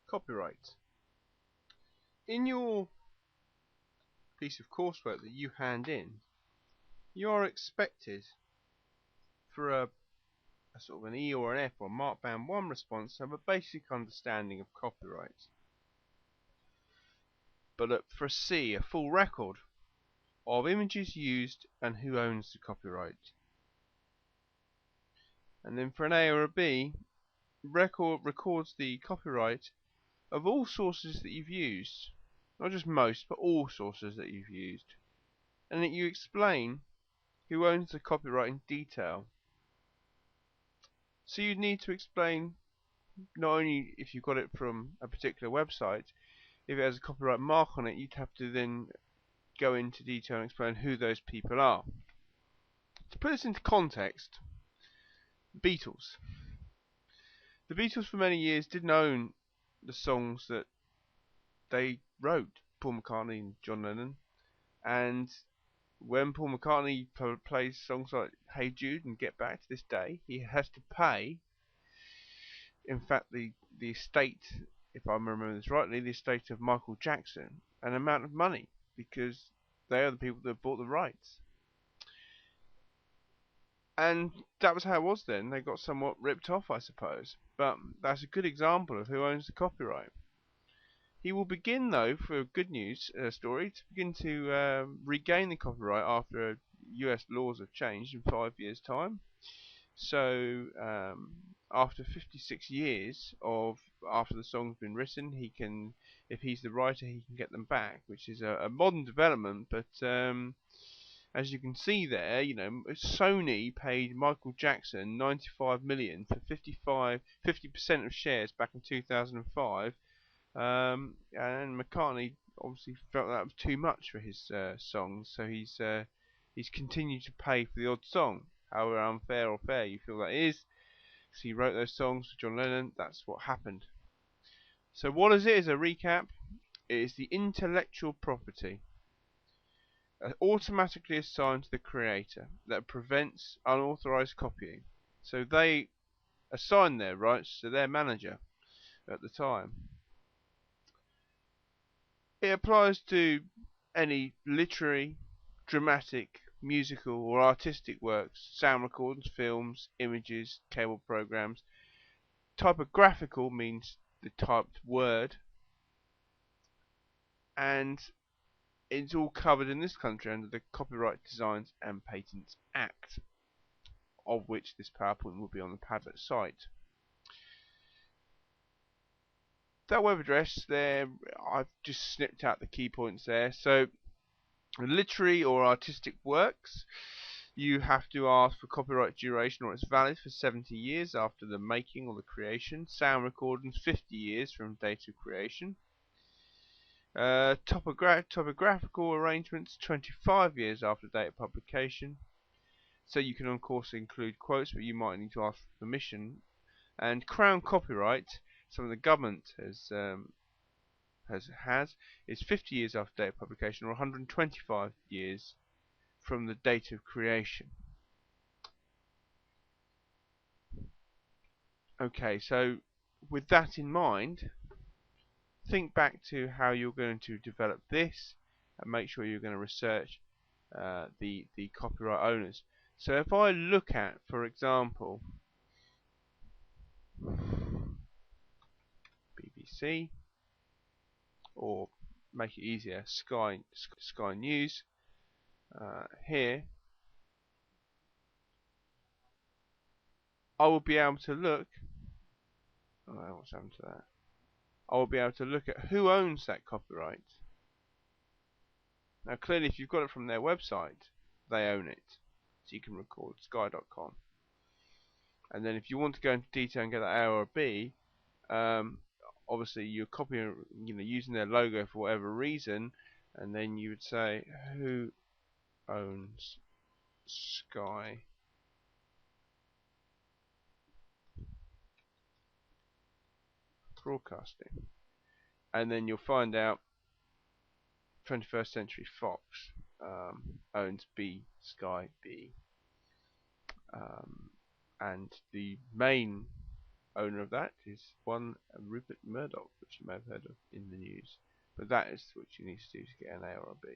Copyright. In your piece of coursework that you hand in, you are expected for a sort of an E or an F or Mark Band 1 response to have a basic understanding of copyright. But for a C, a full record of images used and who owns the copyright. And then for an A or a B, records the copyright of all sources that you've used. Not just most, but all sources that you've used. And that you explain who owns the copyright in detail. So you need to explain not only if you got it from a particular website, if it has a copyright mark on it, you'd have to then go into detail and explain who those people are. To put this into context, Beatles. The Beatles for many years didn't own the songs that they wrote, Paul McCartney and John Lennon, and when Paul McCartney plays songs like Hey Jude and Get Back to this day, he has to pay, in fact the estate, if I remember this rightly, the estate of Michael Jackson, an amount of money, because they are the people that bought the rights. And that was how it was then. They got somewhat ripped off, I suppose. But that's a good example of who owns the copyright. He will begin, though, for a good news story, to begin to regain the copyright after US laws have changed in 5 years' time. So, after 56 years after the song's been written, he can, if he's the writer, he can get them back, which is a modern development. But as you can see there, Sony paid Michael Jackson $95 million for 50% of shares back in 2005. And McCartney obviously felt that was too much for his songs, so he's continued to pay for the odd song. However unfair or fair you feel that is, because he wrote those songs for John Lennon, that's what happened. So what is it as a recap? It is the intellectual property automatically assigned to the creator that prevents unauthorized copying. So they assign their rights to their manager at the time. It applies to any literary, dramatic, musical or artistic works, sound recordings, films, images, cable programs. Typographical means the typed word, and it's all covered in this country under the Copyright Designs and Patents Act, of which this PowerPoint will be on the Padlet site. That web address there, I've just snipped out the key points there. So literary or artistic works, you have to ask for copyright duration, or it's valid for 70 years after the making or the creation. Sound recordings, 50 years from date of creation. Topographical arrangements, 25 years after date of publication. So you can of course include quotes, but you might need to ask for permission. And crown copyright, something the government has is 50 years after date of publication, or 125 years from the date of creation. Okay, so with that in mind, think back to how you're going to develop this, and make sure you're going to research the copyright owners. So if I look at, for example, BBC, or make it easier, Sky News, here I will be able to look. Oh, what's happened to that? I will be able to look at who owns that copyright. Now clearly if you've got it from their website, they own it. So you can record sky.com. And then if you want to go into detail and get that A or a B, obviously you're copying, using their logo for whatever reason, and then you would say who owns Sky Broadcasting, and then you'll find out 21st Century Fox owns Sky B, and the main owner of that is one Rupert Murdoch, which you may have heard of in the news. But that is what you need to do to get an A or a B.